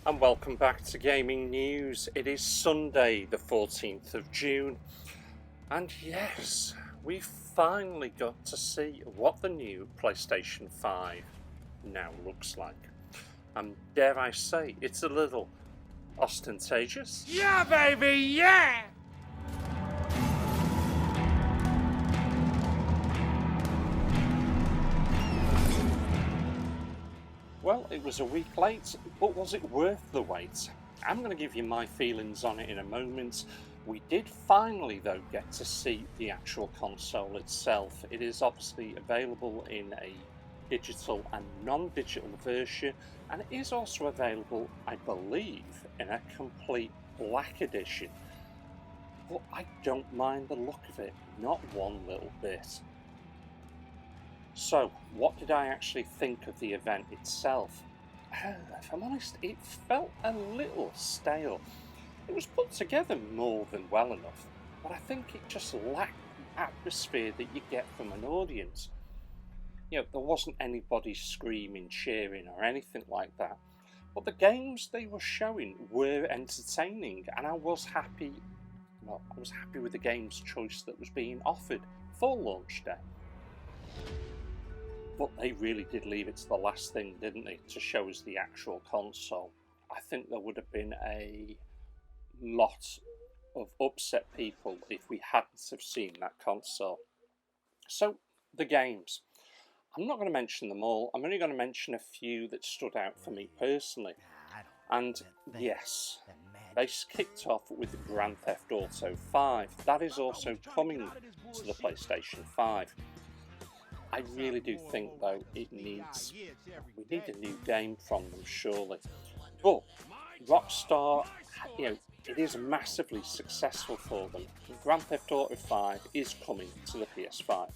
And welcome back to Gaming News. It is Sunday the 14th of June, and yes, we finally got to see what the new PlayStation 5 now looks like. And dare I say, it's a little ostentatious. Yeah, baby, yeah! Well, it was a week late, but was it worth the wait? I'm going to give you my feelings on it in a moment. We did finally, though, get to see the actual console itself. It is obviously available in a digital and non-digital version, and it is also available, I believe, in a complete black edition. But I don't mind the look of it, not one little bit. So, what did I actually think of the event itself? If I'm honest, it felt a little stale. It was put together more than well enough, but I think it just lacked the atmosphere that you get from an audience. You know, there wasn't anybody screaming, cheering, or anything like that. But the games they were showing were entertaining, and I was happy. Well, I was happy with the game's choice that was being offered for launch day. But they really did leave it to the last thing, didn't they, to show us the actual console. I think there would have been a lot of upset people if we hadn't have seen that console. So, the games. I'm not going to mention them all. I'm only going to mention a few that stood out for me personally. And yes, they kicked off with Grand Theft Auto 5. That is also coming to the PlayStation 5. I really do think, though, we need a new game from them, surely. But Rockstar, it is massively successful for them. Grand Theft Auto 5 is coming to the PS5.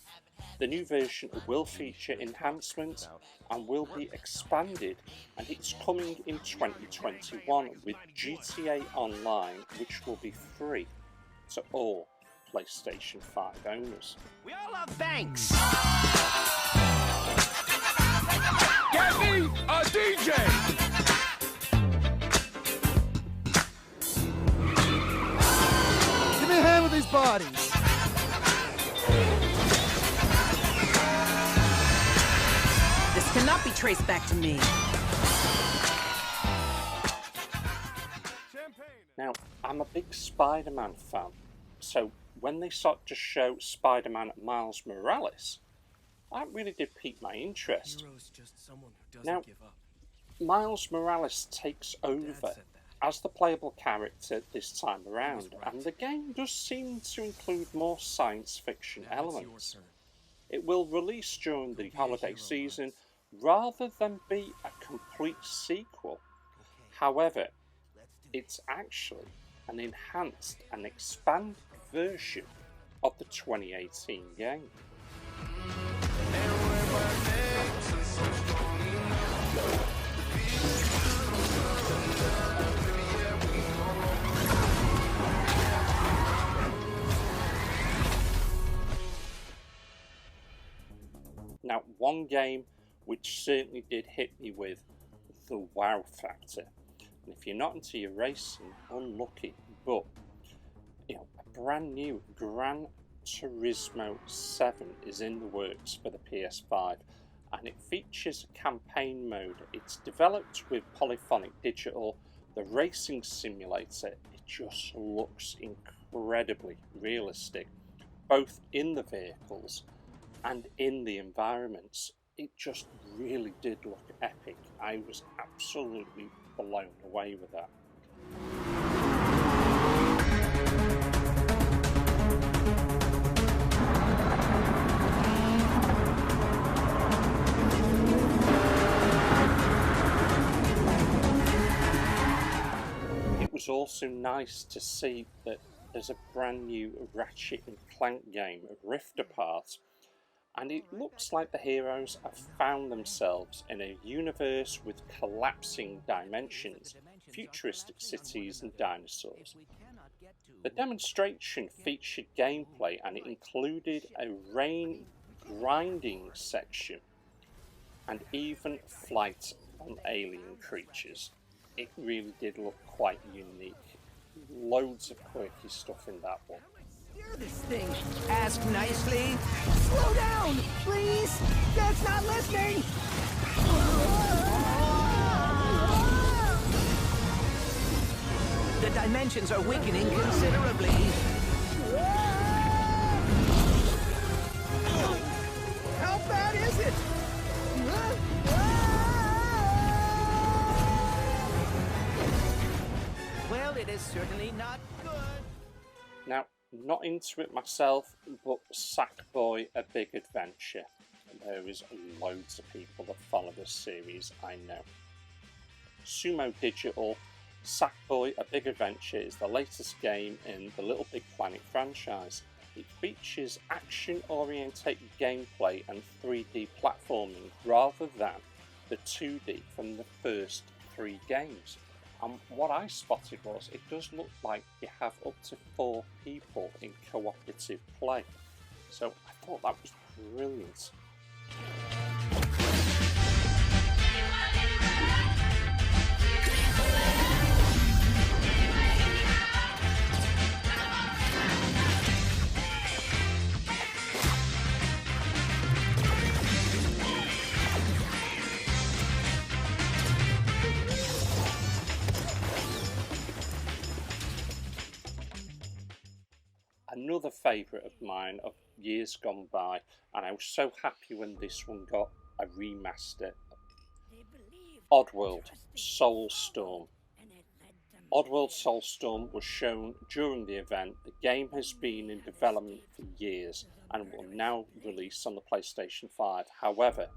The new version will feature enhancements and will be expanded, and it's coming in 2021 with GTA Online, which will be free to all PlayStation 5 owners. We all have thanks! Get me a DJ! Give me a hand with these bodies. This cannot be traced back to me. Now, I'm a big Spider-Man fan, so when they sought to show Spider-Man Miles Morales, that really did pique my interest. Now, Miles Morales takes over as the playable character this time around, and the game does seem to include more science fiction elements. It will release during the holiday season rather than be a complete sequel. However, it's actually an enhanced and expanded version of the 2018 game. Now, one game which certainly did hit me with the wow factor. And if you're not into your racing, unlucky, but a brand new Gran Turismo 7 is in the works for the PS5, and it features a campaign mode. It's developed with Polyphonic Digital. The racing simulator, it just looks incredibly realistic, both in the vehicles and in the environments. It just really did look epic. I was absolutely blown away with that. It was also nice to see that there's a brand new Ratchet and Clank game, Rift Apart, and it looks like the heroes have found themselves in a universe with collapsing dimensions, futuristic cities and dinosaurs. The demonstration featured gameplay and it included a rain grinding section and even flight on alien creatures. it really did look quite unique. Loads of quirky stuff in that one. Steer this thing. Ask nicely. Slow down, please. Dad's not listening. The dimensions are weakening considerably. How bad is it? Well, it is certainly not good. Now, not into it myself, but Sackboy: A Big Adventure. There is loads of people that follow this series, I know. Sumo Digital, Sackboy: A Big Adventure is the latest game in the Little Big Planet franchise. It features action-oriented gameplay and 3D platforming rather than the 2D from the first 3 games. And what I spotted was it does look like you have up to 4 people in cooperative play. So I thought that was brilliant. Another favourite of mine of years gone by, and I was so happy when this one got a remaster. Oddworld Soulstorm. Oddworld Soulstorm was shown during the event. The game has been in development for years and will now release on the PlayStation 5. However,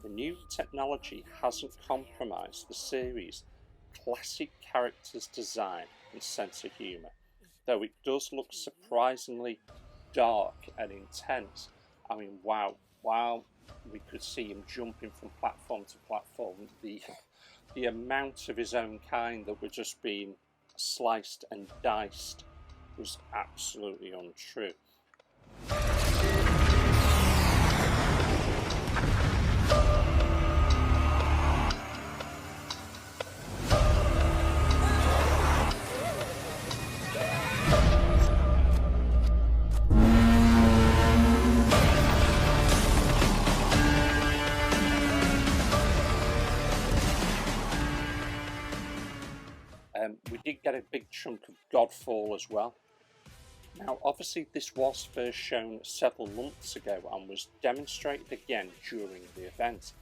the new technology hasn't compromised the series' classic characters' design and sense of humour. Though it does look surprisingly dark and intense. I mean, wow, we could see him jumping from platform to platform. The amount of his own kind that were just being sliced and diced was absolutely untrue. We did get a big chunk of Godfall as well. Now, obviously, this was first shown several months ago and was demonstrated again during the event.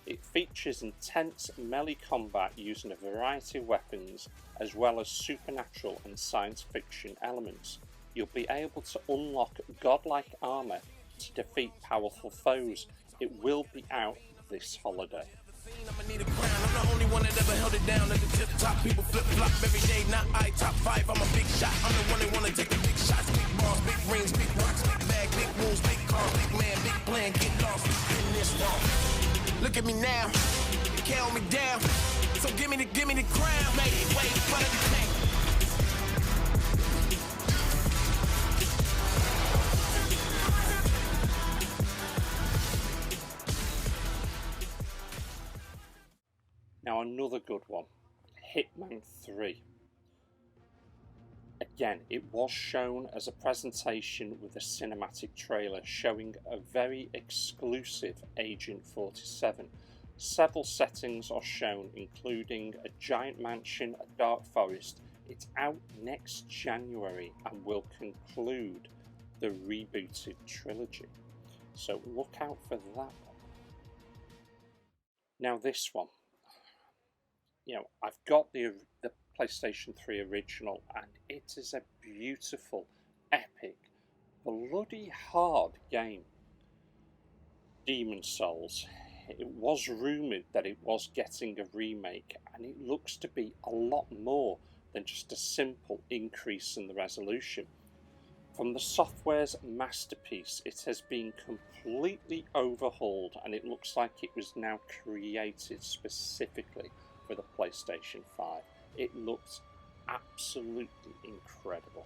It features intense melee combat using a variety of weapons, as well as supernatural and science fiction elements. You'll be able to unlock godlike armour to defeat powerful foes. It will be out this holiday. I'ma need a crown. I'm the only one that ever held it down at the tip top. People flip flop every day. Not I top 5. I'm a big shot. I'm the one that wanna take the big shots. Big balls, big rings, big rocks, big bag, big moves, big cars, big man, big plan. Get lost in this wall. Look at me now. You can't hold me down. So give me the crown. Make it wait for the tank. Now another good one, Hitman 3. Again, it was shown as a presentation with a cinematic trailer showing a very exclusive Agent 47. Several settings are shown, including a giant mansion, a dark forest. It's out next January and will conclude the rebooted trilogy. So look out for that one. Now this one. You know, I've got the PlayStation 3 original, and it is a beautiful, epic, bloody hard game. Demon's Souls. It was rumoured that it was getting a remake, and it looks to be a lot more than just a simple increase in the resolution. From the software's masterpiece, it has been completely overhauled, and it looks like it was now created specifically for the PlayStation 5. It looks absolutely incredible.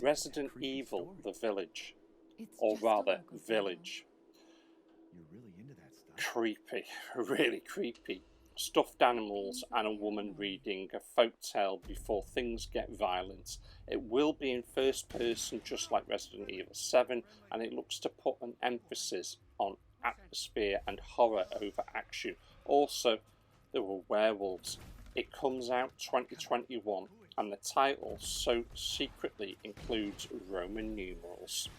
Resident Evil: The Village, or rather Village. You're really into that stuff. Creepy, really creepy. Stuffed animals and a woman reading a folk tale before things get violent. It will be in first person, just like Resident Evil 7, and it looks to put an emphasis on atmosphere and horror over action. Also, there were werewolves. It comes out 2021, and the title so secretly includes Roman numerals.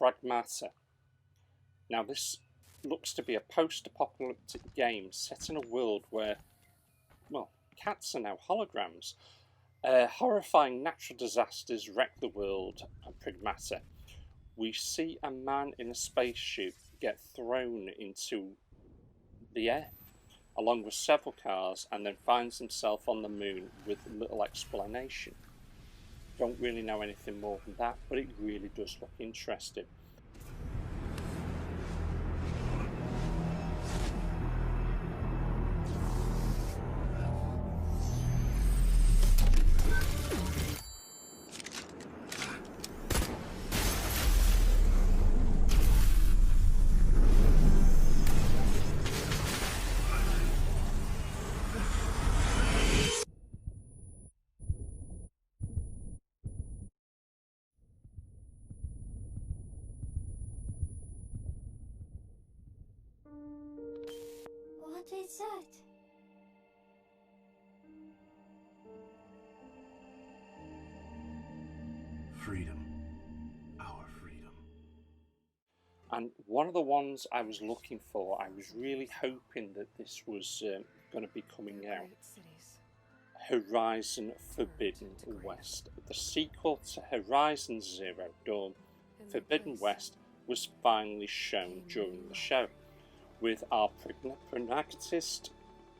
Pragmata. Now this looks to be a post-apocalyptic game set in a world where, well, cats are now holograms. Horrifying natural disasters wreck the world and Pragmata. We see a man in a spaceship get thrown into the air, along with several cars, and then finds himself on the moon with little explanation. Don't really know anything more than that, but it really does look interesting. What is that? Freedom. Our freedom. And one of the ones I was looking for, I was really hoping that this was going to be coming out. Horizon Forbidden West. The sequel to Horizon Zero Dawn, Forbidden West, was finally shown during the show, with our protagonist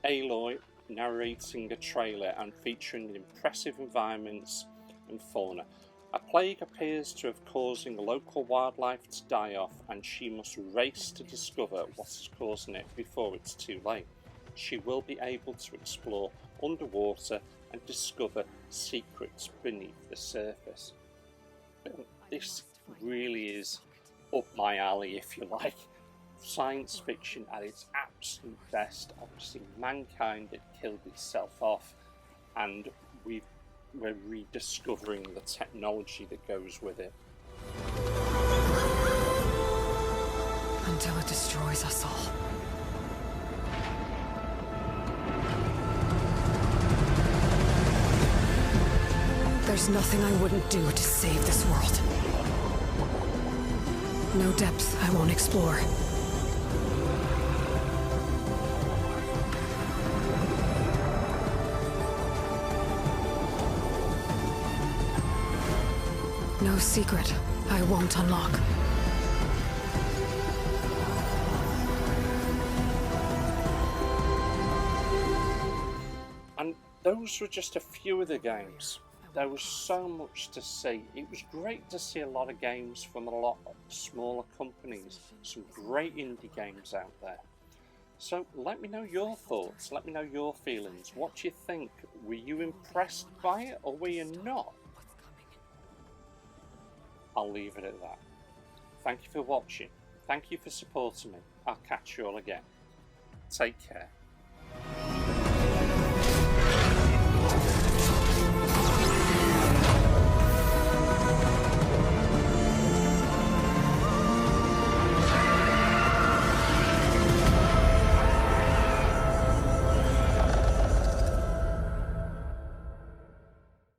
Aloy narrating a trailer and featuring impressive environments and fauna. A plague appears to have causing local wildlife to die off, and she must race to discover what is causing it before it's too late. She will be able to explore underwater and discover secrets beneath the surface. This really is up my alley, if you like. Science fiction at its absolute best. Obviously, mankind had killed itself off, and we're rediscovering the technology that goes with it. Until it destroys us all. There's nothing I wouldn't do to save this world. No depths I won't explore. No secret I won't unlock. And those were just a few of the games. There was so much to see. It was great to see a lot of games from a lot of smaller companies. Some great indie games out there. So let me know your thoughts. Let me know your feelings. What do you think? Were you impressed by it or were you not? I'll leave it at that. Thank you for watching. Thank you for supporting me. I'll catch you all again. Take care.